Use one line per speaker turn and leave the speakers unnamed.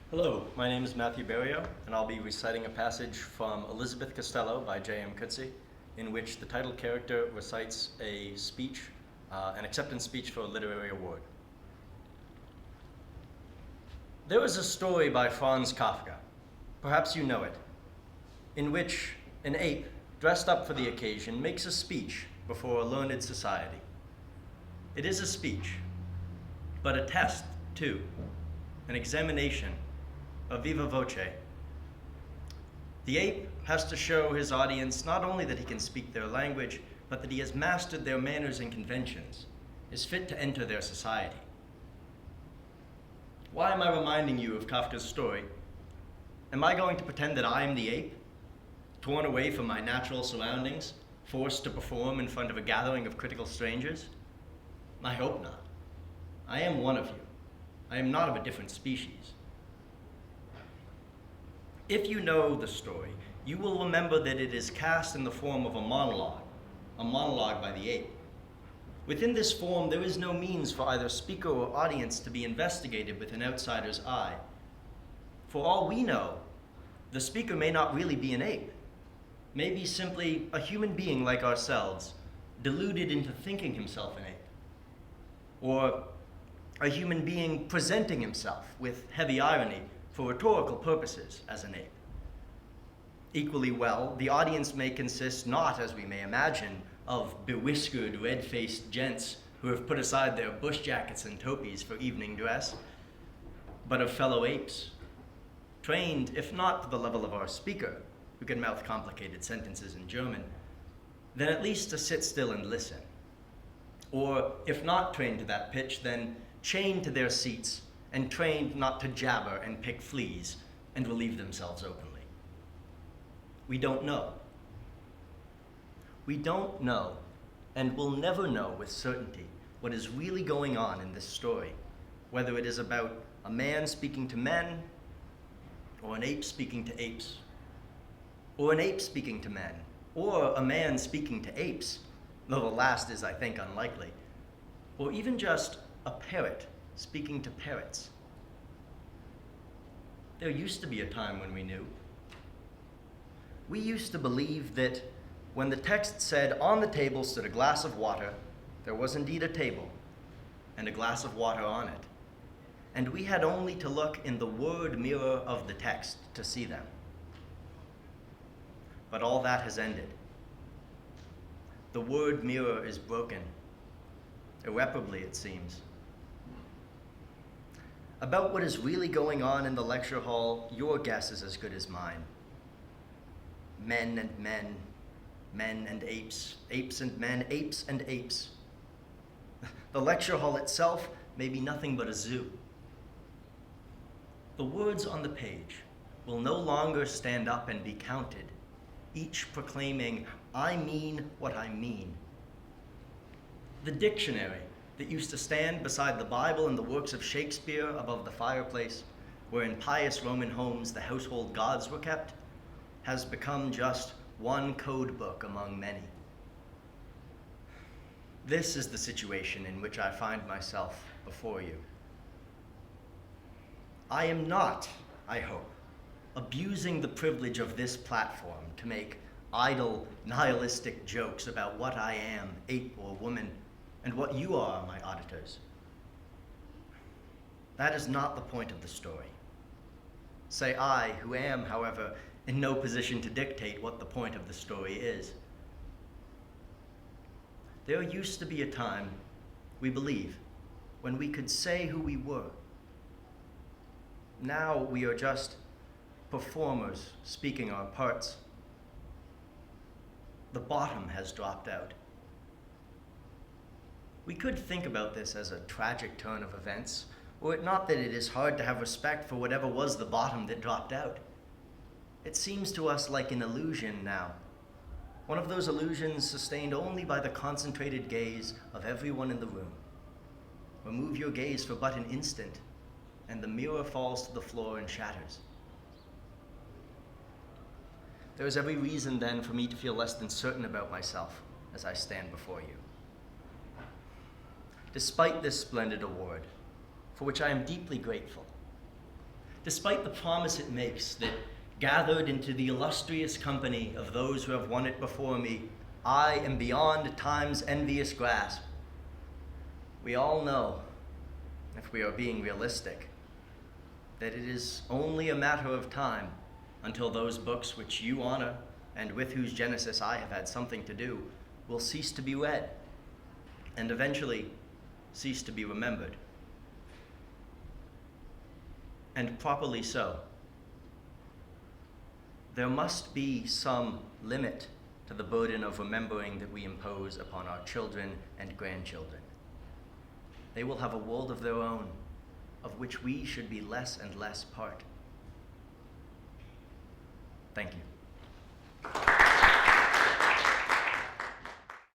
Hello, my name is Matthew Barrieau, and I'll be reciting a passage from Elizabeth Costello by J.M. Coetzee, in which the title character recites a speech, an acceptance speech for a literary award. There is a story by Franz Kafka, perhaps you know it, in which an ape, dressed up for the occasion, makes a speech before a learned society. It is a speech, but a test, too, an examination, a viva voce. The ape has to show his audience not only that he can speak their language, but that he has mastered their manners and conventions, is fit to enter their society. Why am I reminding you of Kafka's story? Am I going to pretend that I am the ape, torn away from my natural surroundings, forced to perform in front of a gathering of critical strangers? I hope not. I am one of you. I am not of a different species. If you know the story, you will remember that it is cast in the form of a monologue by the ape. Within this form, there is no means for either speaker or audience to be investigated with an outsider's eye. For all we know, the speaker may not really be an ape, may be simply a human being like ourselves, deluded into thinking himself an ape, or a human being presenting himself with heavy irony for rhetorical purposes as an ape. Equally well, the audience may consist not, as we may imagine, of bewhiskered, red-faced gents who have put aside their bush jackets and topies for evening dress, but of fellow apes, trained, if not to the level of our speaker, who can mouth complicated sentences in German, then at least to sit still and listen. Or, if not trained to that pitch, then chained to their seats and trained not to jabber and pick fleas and relieve themselves openly. We don't know. We don't know, and will never know with certainty, what is really going on in this story, whether it is about a man speaking to men, or an ape speaking to apes, or an ape speaking to men, or a man speaking to apes, though the last is, I think, unlikely, or even just a parrot speaking to parrots. There used to be a time when we knew. We used to believe that when the text said, "On the table stood a glass of water," there was indeed a table and a glass of water on it, and we had only to look in the word mirror of the text to see them. But all that has ended. The word mirror is broken, irreparably it seems. About what is really going on in the lecture hall, your guess is as good as mine. Men and men, men and apes, apes and men, apes and apes. The lecture hall itself may be nothing but a zoo. The words on the page will no longer stand up and be counted, each proclaiming, "I mean what I mean." The dictionary that used to stand beside the Bible and the works of Shakespeare above the fireplace, where in pious Roman homes the household gods were kept, has become just one code book among many. This is the situation in which I find myself before you. I am not, I hope, abusing the privilege of this platform to make idle, nihilistic jokes about what I am, ape or woman, and what you are, my auditors. That is not the point of the story. Say I, who am, however, in no position to dictate what the point of the story is. There used to be a time, we believe, when we could say who we were. Now we are just performers speaking our parts. The bottom has dropped out. We could think about this as a tragic turn of events, were it not that it is hard to have respect for whatever was the bottom that dropped out. It seems to us like an illusion now, one of those illusions sustained only by the concentrated gaze of everyone in the room. Remove your gaze for but an instant, and the mirror falls to the floor and shatters. There is every reason then for me to feel less than certain about myself as I stand before you. Despite this splendid award, for which I am deeply grateful, despite the promise it makes that gathered into the illustrious company of those who have won it before me, I am beyond time's envious grasp. We all know, if we are being realistic, that it is only a matter of time until those books which you honor and with whose genesis I have had something to do will cease to be read and eventually cease to be remembered. And properly so. There must be some limit to the burden of remembering that we impose upon our children and grandchildren. They will have a world of their own, of which we should be less and less part. Thank you.